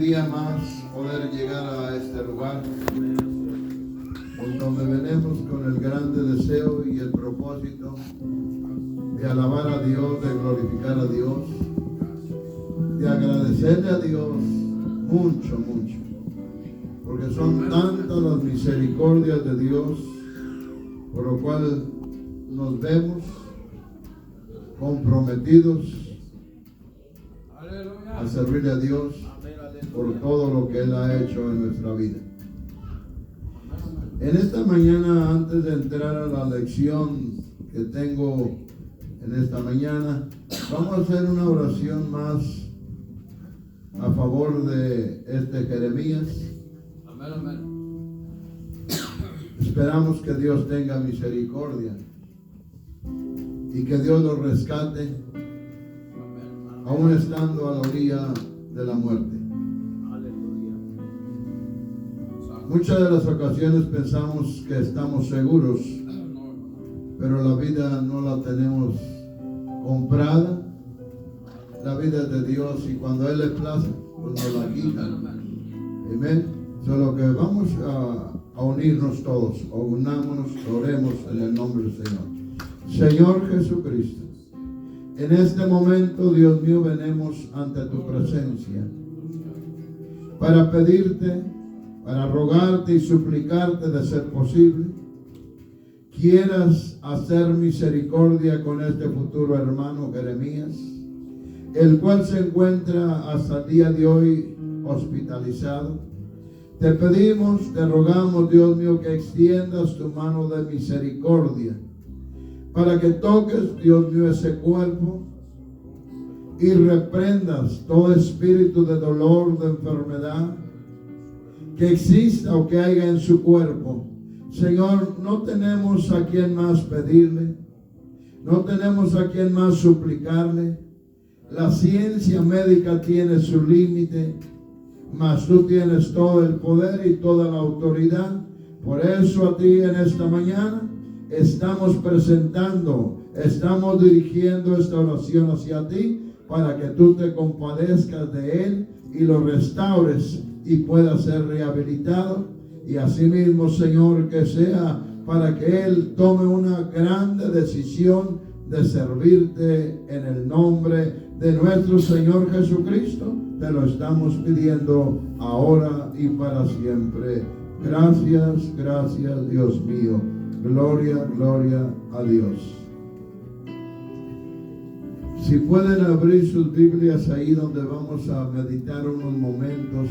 día más poder llegar a este lugar, en donde venimos con el grande deseo y el propósito de alabar a Dios, de glorificar a Dios, de agradecerle a Dios mucho, mucho, porque son tantas las misericordias de Dios, por lo cual nos vemos comprometidos a servirle a Dios por todo lo que Él ha hecho en nuestra vida. En esta mañana, antes de entrar a la lección que tengo en esta mañana, vamos a hacer una oración más a favor de este Jeremías. Amén, amén. Esperamos que Dios tenga misericordia y que Dios lo rescate, aún estando a la orilla de la muerte. Aleluya. Muchas de las ocasiones pensamos que estamos seguros, pero la vida no la tenemos comprada. La vida es de Dios y cuando Él le place, pues nos la quita. Amén. Solo que vamos a unirnos todos, o unámonos, oremos en el nombre del Señor. Señor Jesucristo, en este momento, Dios mío, venimos ante tu presencia para pedirte, para rogarte y suplicarte de ser posible, quieras hacer misericordia con este futuro hermano Jeremías, el cual se encuentra hasta el día de hoy hospitalizado. Te pedimos, te rogamos, Dios mío, que extiendas tu mano de misericordia para que toques, Dios mío, ese cuerpo y reprendas todo espíritu de dolor, de enfermedad que exista o que haya en su cuerpo. Señor, no tenemos a quien más pedirle, no tenemos a quien más suplicarle. La ciencia médica tiene su límite, mas tú tienes todo el poder y toda la autoridad. Por eso a ti en esta mañana estamos presentando, estamos dirigiendo esta oración hacia ti para que tú te compadezcas de él y lo restaures y pueda ser rehabilitado. Y asimismo, Señor, que sea para que él tome una grande decisión de servirte en el nombre de nuestro Señor Jesucristo. Te lo estamos pidiendo ahora y para siempre. Gracias, gracias, Dios mío. Gloria, gloria a Dios. Si pueden abrir sus Biblias ahí donde vamos a meditar unos momentos.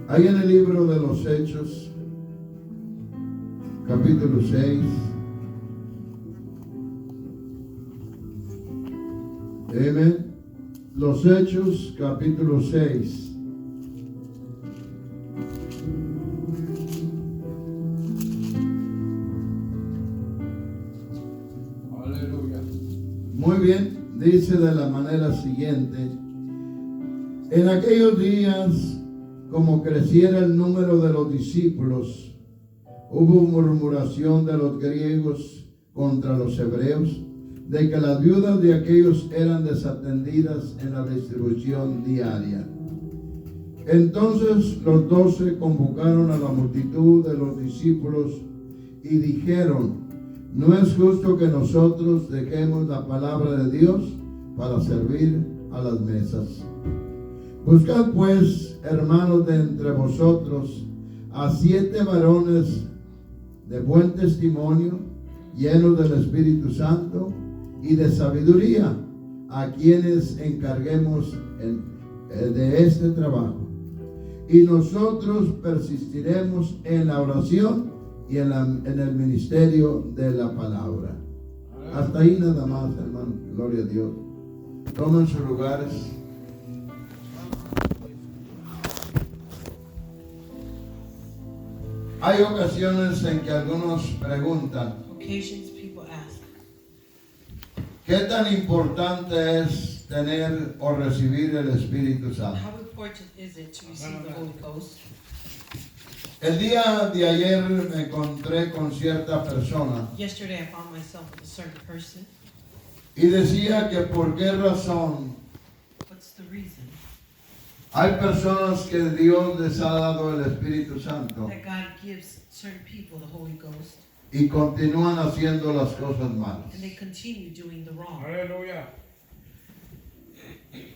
Ahí en el libro de los Hechos, capítulo 6. Amén. Los Hechos, capítulo 6. Aleluya. Muy bien, dice de la manera siguiente: en aquellos días, como creciera el número de los discípulos, hubo murmuración de los griegos contra los hebreos, de que las viudas de aquellos eran desatendidas en la distribución diaria. Entonces los 12 convocaron a la multitud de los discípulos y dijeron: no es justo que nosotros dejemos la palabra de Dios para servir a las mesas. Buscad pues, hermanos, de entre vosotros a 7 varones de buen testimonio, llenos del Espíritu Santo y de sabiduría, a quienes encarguemos de este trabajo. Y nosotros persistiremos en la oración y en el ministerio de la palabra. Hasta ahí nada más, hermano. Gloria a Dios. Tomen sus lugares. Hay ocasiones en que algunos preguntan: ¿qué tan importante es tener o recibir el Espíritu Santo? How important is it to receive the Holy Ghost? El día de ayer me encontré con cierta persona Yesterday I found myself with a certain person. y decía que por qué razón What's the reason Hay personas que Dios les ha dado el Espíritu Santo that God gives certain people the Holy Ghost, y continúan haciendo las cosas malas. and they continue doing the wrong. Hallelujah.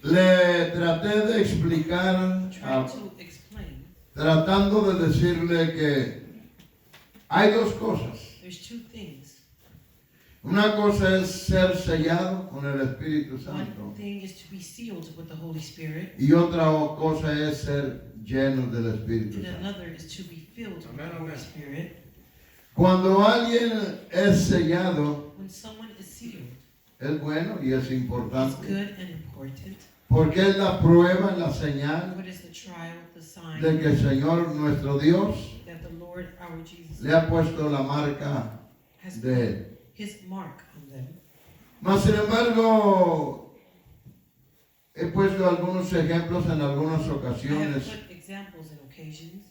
Le traté de explicar, Try to explain. tratando de decirle que hay dos cosas. There's two things. Una cosa es ser sellado con el Espíritu One Santo thing is to be sealed with the Holy Spirit, y otra cosa es ser llenos del Espíritu and Santo. another is to be filled with the Amen, Holy amen. Spirit. Cuando alguien es sellado, When someone is sealed, es bueno y es it's importante good and important. porque es la prueba, la señal What is the trial, the sign de que el Señor nuestro Dios that the Lord our Jesus le ha puesto la marca has de put Él. His mark on them. Mas sin embargo, he puesto algunos ejemplos en algunas I have ocasiones put examples and occasions.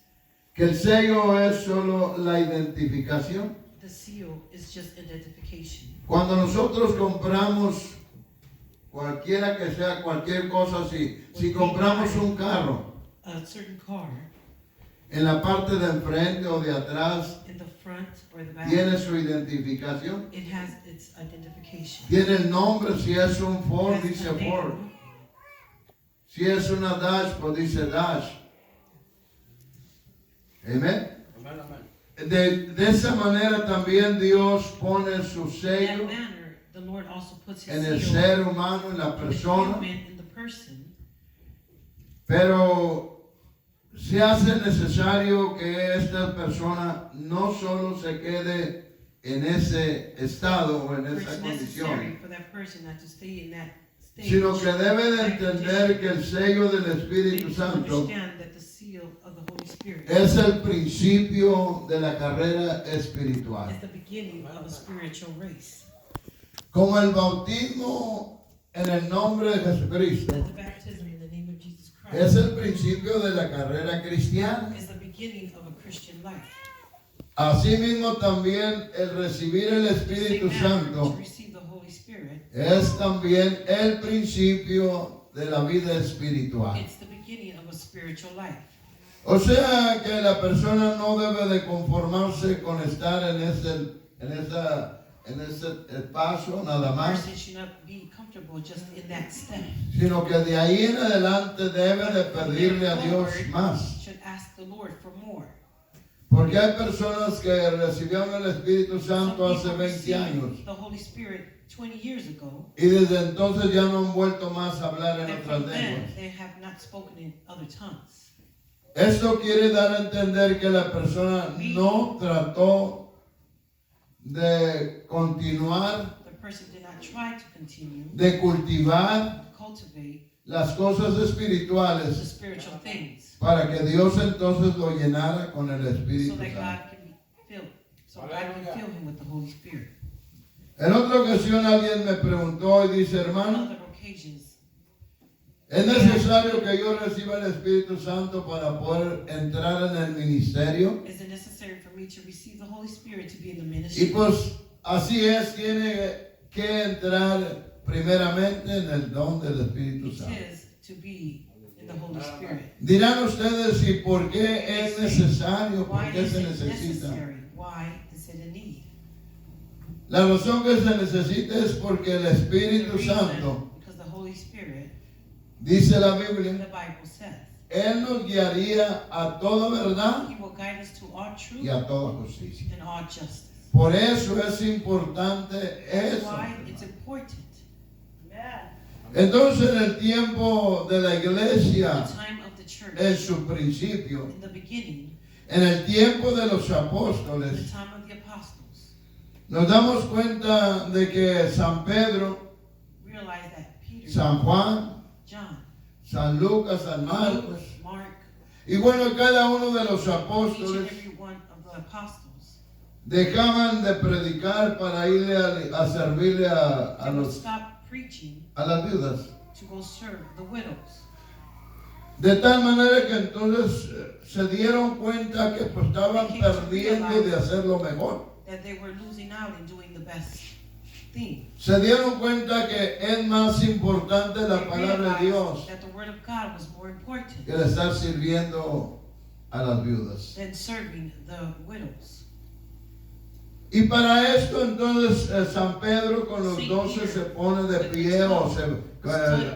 que el sello es solo la identificación. The seal is just identification. Cuando nosotros compramos cualquiera que sea cualquier cosa, si compramos un carro, A certain car en la parte de enfrente o de atrás in the front or the back, tiene su identificación, it has its identification. tiene el nombre, si es un Ford It has dice the name. Ford, si es una Dash pues dice Dash. Amén. Amen, amen. De esa manera también Dios pone su In that sello manner, the Lord also puts His en el seal ser humano, en la in the persona, human, in the person. pero se hace necesario que esta persona no solo se quede en ese estado o en For esa it's necessary condición, for that person not to stay in that stage. sino que debe de that entender condition. que el sello del They Espíritu need to Santo understand that the seal of the Holy Spirit es el principio de la carrera espiritual. is the beginning of a spiritual race. Como el bautismo en el nombre de Jesucristo That the baptism in the name of Jesus es Christ el principio de la carrera cristiana. is the beginning of a Christian life. Asimismo también el recibir el Espíritu Same manner, Santo to receive the Holy Spirit, es también el principio de la vida espiritual. it's the beginning of a spiritual life. O sea que la persona no debe de conformarse con estar en ese paso nada A más, person should not be comfortable just in that step. sino que de ahí en adelante debe de pedirle a Dios más. Should ask the Lord for more. Porque hay personas que recibieron el Espíritu Santo Some hace people 20 años received the Holy Spirit 20 years ago, y desde entonces ya no han vuelto más a hablar en and otras from then lenguas. they have not spoken in other tongues. Esto quiere dar a entender que la persona no trató de continuar, The person did not try to continue de cultivar to cultivate las cosas the espirituales spiritual things para que Dios entonces lo llenara con el so Espíritu that Santo. God can be filled, so God can fill him with the Holy Spirit. En otra ocasión alguien me preguntó y dice, On hermano, other occasions, ¿es necesario que yo reciba el Espíritu Santo para poder entrar en el ministerio? is it necessary for me to receive the Holy Spirit to be in the Y ministry? pues así es, tiene que entrar primeramente en el don del Espíritu It Santo. is to be in the Holy Spirit. Dirán ustedes, ¿y por qué es necesario? ¿Por Why qué is se it necesita? necessary? Why is it a need? La razón que se necesita es porque el The Espíritu reason, Santo, because the Holy Spirit, dice la the Biblia, Bible says, Él nos guiaría a toda verdad He will guide us to all truth y a toda justicia. and all justice. Por eso es importante That's eso. why it's important. Entonces en el tiempo de la The iglesia, time of the church, en su principio, in the beginning, en el tiempo de los in the apóstoles, time of the apostles, nos damos cuenta de que San Pedro, realize that Peter, San Juan, John, San Lucas, San Luke, Marcos, Mark, y bueno, cada uno de los each and apóstoles every one of the apostles, dejaban de predicar para irle a servirle they would stop preaching a las viudas. to go serve the widows. De tal manera que entonces se dieron cuenta que pues, estaban perdiendo de hacer lo mejor. That they were losing out in doing the best. theme. Se dieron cuenta que es más importante la They palabra de Dios realized that the word of God was more important que el estar sirviendo a las viudas. than serving the widows. Y para esto entonces San Pedro con los 12 se pone de pie o se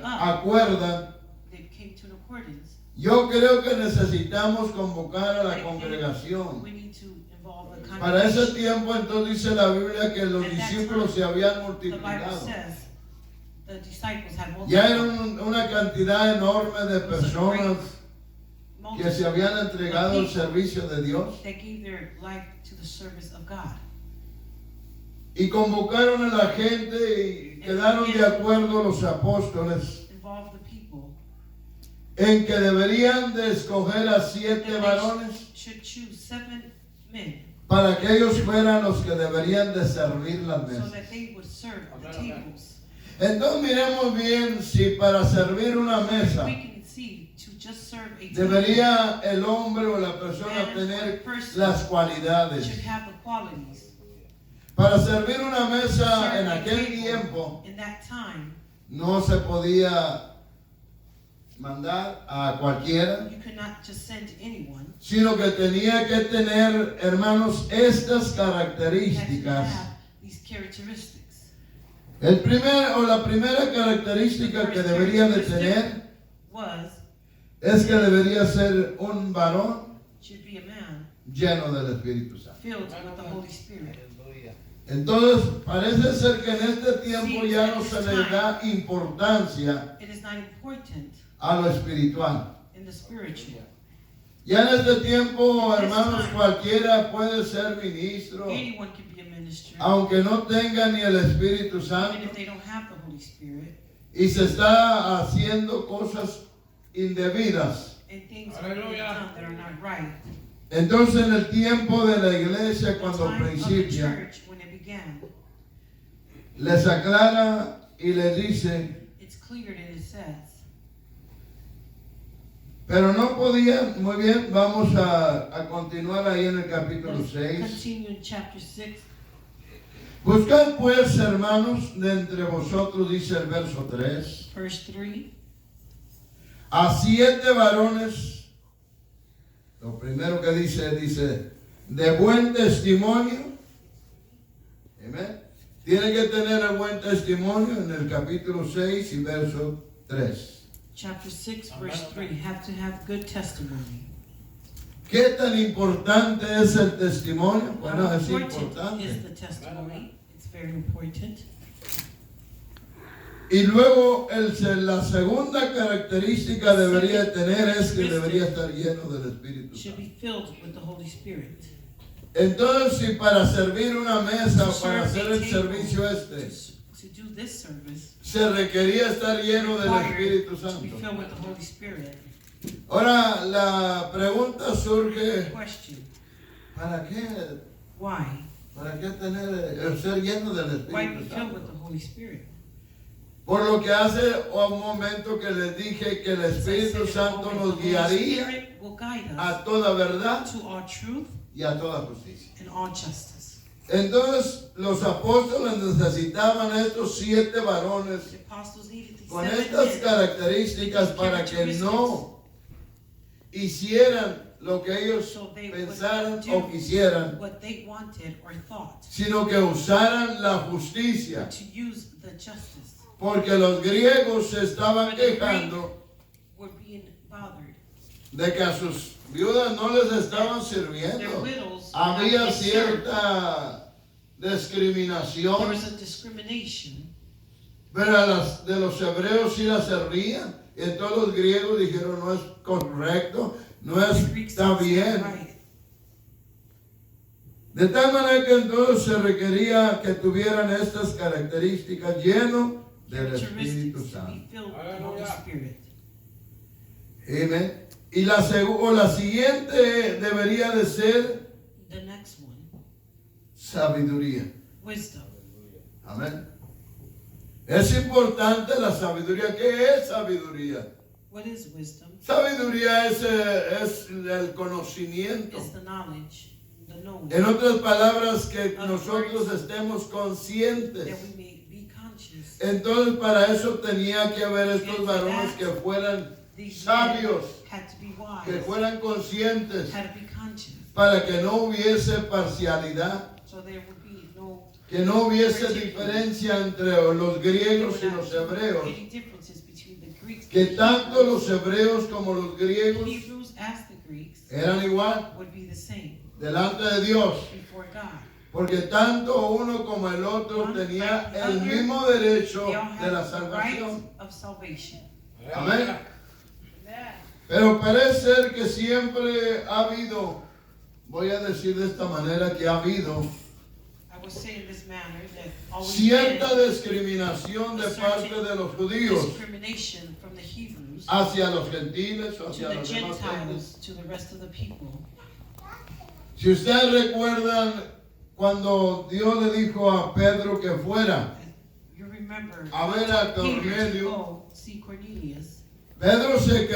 acuerdan. They came to an accordance. Yo creo que necesitamos convocar a la congregación. We need to involve the Para ese congregation. tiempo entonces dice la Biblia que los discípulos se habían The Bible multiplicado. says the disciples had Ya era multiplied. una cantidad enorme de personas que se habían entregado al servicio de Dios. They gave their life to the service of God. Y convocaron a la gente y quedaron de acuerdo los apóstoles Involve the people. en que deberían de escoger a 7 That varones they should choose 7 men para que ellos fueran los que deberían de servir las so mesas. that they would serve the tables. Entonces miremos bien si para servir una mesa We can see to just serve a table debería el hombre o la persona tener las cualidades. should have the qualities. Para servir una mesa Serve en a aquel table tiempo in that time, no se podía mandar a cualquiera, you could not just send to anyone. sino que tenía que tener, hermanos, estas You had to características. have these characteristics. La primera característica que debería de tener Was es que debería ser un varón should be a man lleno del Espíritu Santo. filled with the Holy Spirit. Entonces, parece ser que en este tiempo ya no se le da importancia It is not important a lo espiritual. in the spiritual. Ya en este tiempo, hermanos, cualquiera puede ser ministro, Anyone can be a minister, aunque no tenga ni el Espíritu even Santo, if they don't have the Holy Spirit, y se está haciendo cosas indebidas. and things are being done that are not right. Entonces, en el tiempo de la iglesia, The cuando time of the principia, church, when it began, les aclara y les dice, it's cleared and it says, pero no podían, muy bien, vamos a continuar ahí en el capítulo let's 6. continue in chapter 6. Buscad pues, hermanos, de entre vosotros, dice el verso 3, Verse 3. a 7 varones. Lo primero que dice, de buen testimonio. Amén. Tiene que tener el buen testimonio en el capítulo 6 y verso 3. Chapter 6, verse 3. Have to have good testimony. ¿Qué tan importante es el testimonio? Bueno, How es important is importante. the testimony? It's very important. Y luego la segunda característica debería tener es que debería estar lleno del Espíritu Should Santo. be filled with the Holy Spirit. Entonces, si para servir una mesa To o para serve hacer a el table, servicio to do this service, se requería estar lleno del required Espíritu to be Santo. filled with the Holy Spirit. Ahora, la pregunta surge, Question: ¿para qué? Why? ¿Para qué ser lleno del Why be Espíritu filled with Santo? the Holy Spirit? Por lo que hace un momento que les dije que el Espíritu Santo nos The Holy guiaría Spirit will guide a us toda verdad to all truth y a toda justicia. and all justice. Entonces, los apóstoles necesitaban estos 7 varones The apostles needed these con 7 estas men características para que no hicieran lo que ellos so they pensaran would o do quisieran, what they wanted or thought, sino que usaran la justicia, to use the justice. porque los griegos se estaban quejando Were being bothered. de que a sus viudas no les estaban Their sirviendo. widows were Había not being served. cierta There discriminación, was a discrimination. pero a las de los hebreos sí la servían. Y entonces los griegos dijeron, no es correcto, no The Greeks está said, bien. right. De tal manera que entonces se requería que tuvieran estas características lleno del Espíritu Characteristics to Santo. be filled with the Holy Spirit. Amén. Y la siguiente debería de ser The next one, sabiduría. wisdom. Amén. Es importante la sabiduría. ¿Qué es sabiduría? What is wisdom? Sabiduría es el conocimiento. Is the knowledge, the the known. En otras palabras, que Other nosotros words, estemos That conscientes. we may be conscious. Entonces para eso tenía que haber estos And for varones that, que fueran These sabios, men had to be wise. que fueran conscientes, Had to be conscious. para que no hubiese parcialidad, So there would be no que no hubiese diferencia entre los griegos y los hebreos, any differences between the Greeks que and tanto the los hebreos como los griegos Hebrews as the Greeks eran igual would be the same delante de Dios, before God. porque tanto uno como el otro tenía el mismo derecho They all de la have the right salvación. of salvation. Amén. Pero parece ser que siempre ha habido, voy a decir de esta manera, que ha habido I will say in this manner that always cierta been discriminación de parte de los judíos discrimination from the Hebrews hacia los gentiles o to hacia the los demás gentes. Gentiles to the rest of the people. Si ustedes recuerdan cuando Dios le dijo a Pedro que fuera, You remember a ver a Peter to Cornelio, go see Cornelius. Pedro se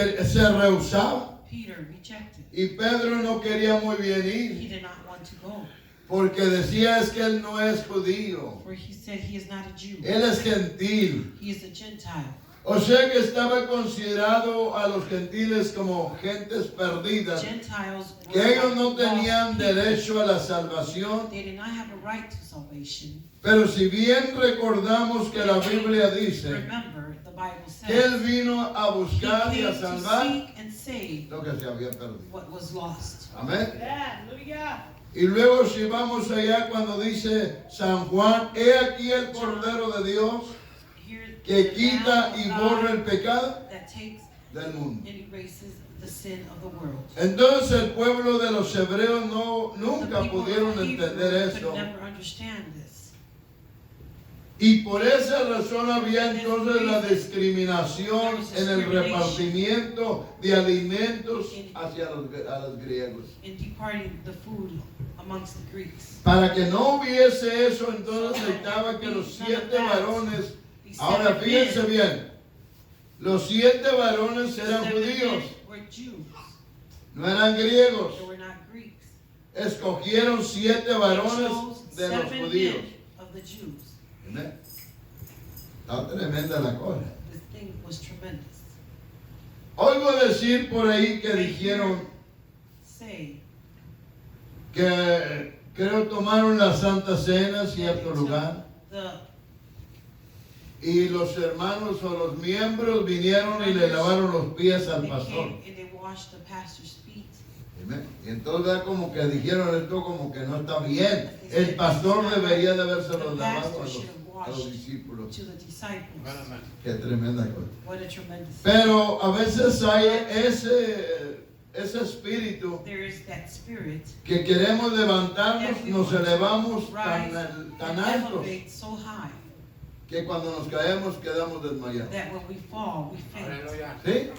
rehusaba Peter rejected. y Pedro no quería muy bien He ir did not want to go, porque decía es que él no es judío, for he said he is not a Jew. él es gentil. He is a Gentile. O sea que estaba considerado a los gentiles como gentes perdidas, Gentiles were que ellos no lost tenían people. derecho a la salvación. They did not have a right to salvation. Pero si bien recordamos que la Biblia dice Remember, the Bible que Él says vino a he buscar y came a to salvar seek and save lo que se había perdido. what was lost. Amén. Y luego si vamos allá cuando dice San Juan, he aquí el Cordero de Dios Here, que the quita Lamb of y God borra el pecado that takes del mundo. and erases the sin of the world. Entonces el pueblo de los hebreos The nunca people pudieron of Hebrew entender could eso. never understand this. Y por esa razón había entonces la discriminación en el repartimiento de alimentos hacia a los griegos. In departing the food amongst the Greeks. Para que no hubiese eso, entonces necesitaba que los 7 varones, ahora fíjense bien, los 7 varones eran Seven judíos, men were Jews. no eran griegos. They were not Greeks. Escogieron 7 They varones chose de los 7 judíos. men of the Jews. Amén. Está tremenda la cosa. This thing was tremendous. Oigo decir por ahí que I dijeron hear say que creo tomaron la Santa Cena en that cierto they took lugar the y los hermanos o los miembros vinieron y le lavaron los pies al they pastor. came and they washed the pastor's feet. Amén. Y entonces como que dijeron esto como que no está bien. El pastor debería de haberse los lavado a los discípulos. To the disciples. Qué tremenda cosa. What a tremendous. Pero a veces hay ese espíritu There is that spirit que queremos levantarnos, that we nos want to elevamos rise tan and altos elevate so high que cuando nos caemos quedamos desmayados. that when we fall, we faint. ¿Sí?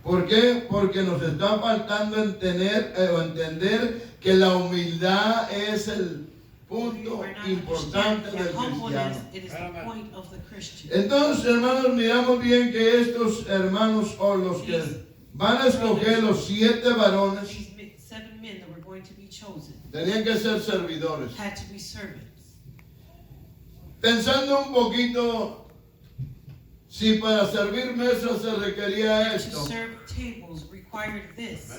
¿Por qué? Porque nos está faltando entender que la humildad es el punto We are not importante understanding del that humbleness, cristiano. it is the point of the Christian. Entonces, hermanos, miramos bien que estos hermanos o los que van a escoger los 7 varones These 7 men that were going to be chosen tenían que ser servidores. had to be servants. Pensando un poquito, si para servir mesas se requería To esto, serve tables required this.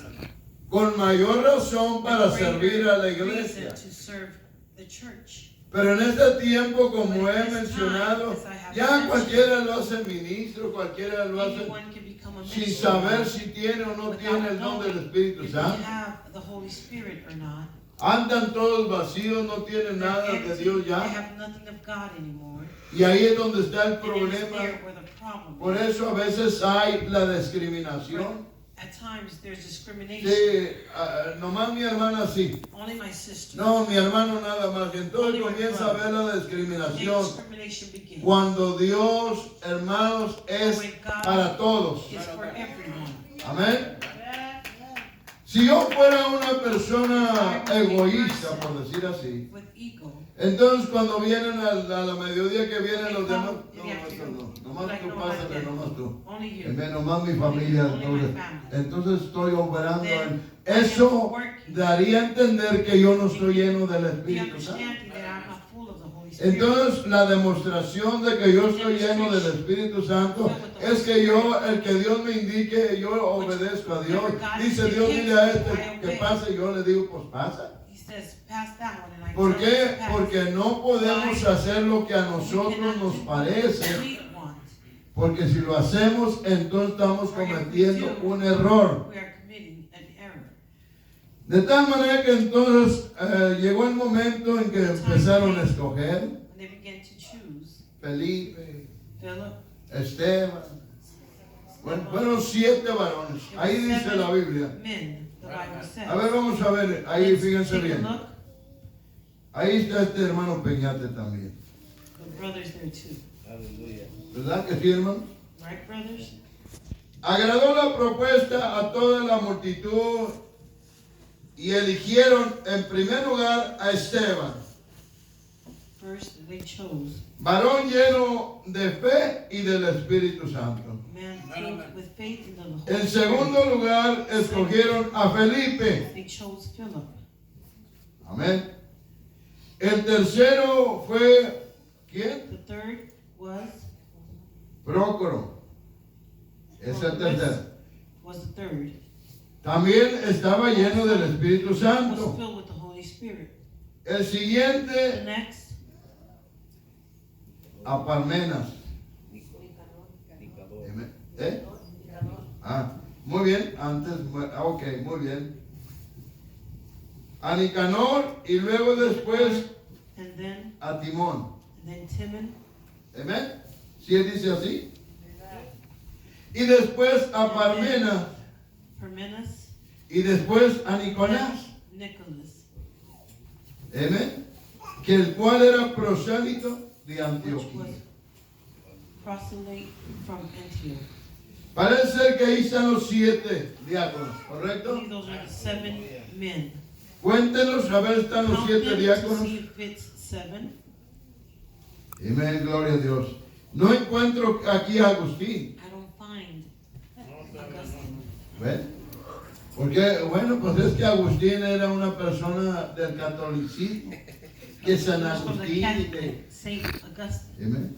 con mayor razón para Greater servir a la reason iglesia. to serve the church. Pero en este tiempo, como he mencionado, ya cualquiera lo hace ministro, cualquiera lo hace Anyone can become a sin minister saber si tiene o no tiene el don del Espíritu if they Santo. have the Holy Spirit or not. Andan todos vacíos, no tienen nada They're de empty. Dios They ya. have nothing of God anymore. Y ahí es donde está el And it is problema. there where the problem Por is. eso a veces hay la discriminación. At times there's discrimination. Sí, nomás mi hermana sí. Only my sister. No, mi hermano nada más. Y entonces comienza a ver la The discriminación. discrimination begins. Cuando Dios, hermanos, es para todos. It's for everyone. Amén. Si yo fuera una persona egoísta, por decir así, with ego, entonces cuando vienen a la mediodía que vienen they los demás, come in no, the maestro, afternoon. no, nomás Like, tú no, pásale, like that. nomás tú. Only you. Nomás mi familia, Only my entonces, family. entonces estoy obrando en Then eso. I am working. Daría a entender que yo no estoy lleno del The Espíritu Santo. understanding that I'm not full of the Holy Spirit. Entonces la demostración de que yo estoy lleno del Espíritu Santo es que yo, el que Dios me indique, yo obedezco a Dios. Dice Dios, dile a este que pase, yo le digo, pues pasa. He says, pass that one, and I ¿Por tell qué? him to pass. Porque no podemos hacer lo que a We nosotros cannot nos do parece. what we want. Porque si lo hacemos, entonces estamos cometiendo un error. We are committing an error. De tal manera que entonces llegó el momento en que empezaron a escoger When they began to choose Felipe, Philip, Esteban. Bueno, fueron 7 varones. Ahí dice la Biblia. men, the Bible says. A ver, vamos a ver. Ahí Let's fíjense take a bien. look. Ahí está este hermano Peñate también. The brothers there too. ¿Verdad que sí, hermano? Right, brothers? Agradó la propuesta a toda la multitud y eligieron en primer lugar a Esteban, First, they chose varón lleno de fe y del Espíritu Santo. man filled with faith in the Holy En Spirit. segundo lugar, escogieron a Felipe. They chose Philip. Amén. El tercero fue, ¿quién? The third was Prócoro. Es el tercero. was the third. También estaba lleno del Espíritu Was Santo. filled with the Holy Spirit. El The siguiente, next, a Parmenas. Amén. ¿Eh? Ah, muy bien. Antes, ok, muy bien. A Nicanor y luego después and then a Timón. Timon, Amén. ¿Sí dice así? Y después a Parmenas Parmenas, y después a Nicolás. Nicholas, Amén. Que el cual era prosélito de which was Antioquía. proselyte from Antioch. Parece ser que ahí están los 7 diáconos, I ¿correcto? believe those are the 7 men. Cuéntenos, a ver, están los Count 7 them to diáconos. see if it's 7. Amén, gloria a Dios. No encuentro aquí a Agustín. I don't find Augustine. ¿Ven? Porque, bueno, pues es que Agustín era una persona del catolicismo, que San He was from the Agustín. Catholic Saint Augustine. Amén.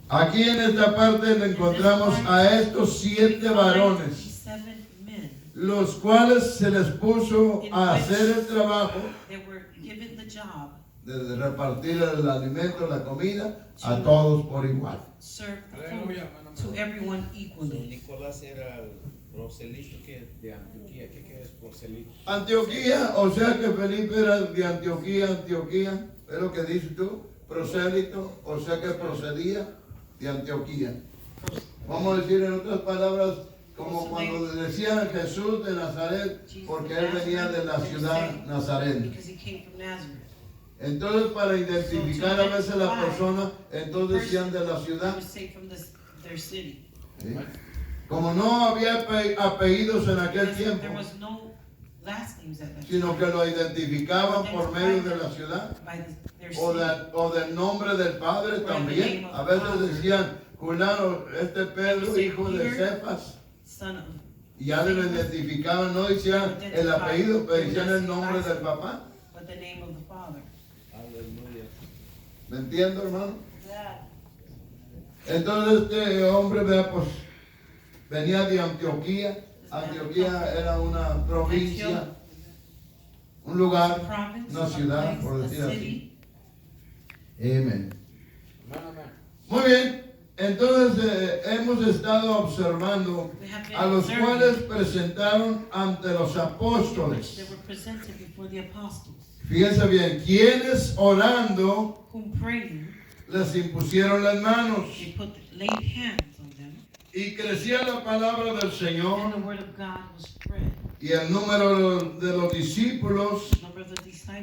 Aquí en esta parte le encontramos a estos 7 varones, 7 men. los cuales se les puso a hacer el trabajo They were given the job de repartir el alimento, la comida, a todos por igual. serve the food Aleluya. to everyone equally. Nicolás era el proselito que de Antioquía, ¿qué es proselito? Antioquía, o sea que Felipe era de Antioquía, es lo que dices tú, prosélito, o sea que procedía de Antioquía. Vamos a decir en otras palabras, como cuando decían Jesús de Nazaret, porque él venía de la ciudad Nazaret. Because he came from Nazareth. Entonces, para identificar a veces la persona, entonces decían de la He ciudad. was saved from their city. ¿Sí? Como no había apellidos en aquel Because tiempo, there was no last names at that sino time. que lo identificaban por medio de la ciudad By their o, city. o del nombre del padre también. A veces decían, Julano, este Pedro, hijo de Cefas. Son of, Y ya lo identificaban, no decían el apellido, pero decían el nombre del papá. but the name of the Father. Aleluya. ¿Me entiendo, hermano? Entonces este hombre, vea, pues, venía de Antioquía. Antioquía era una provincia, un lugar, Province, una a ciudad, place, por a decir así. city. Amén. Amén, amén. Muy bien, entonces hemos estado observando We have been a los observing cuales presentaron ante los which apóstoles. they were presented before the apostles, Fíjense bien, quienes orando whom praying, les impusieron las manos they laid hands on them, y crecía la palabra del and Señor the word of God was spread. y el número de los discípulos The number of the disciples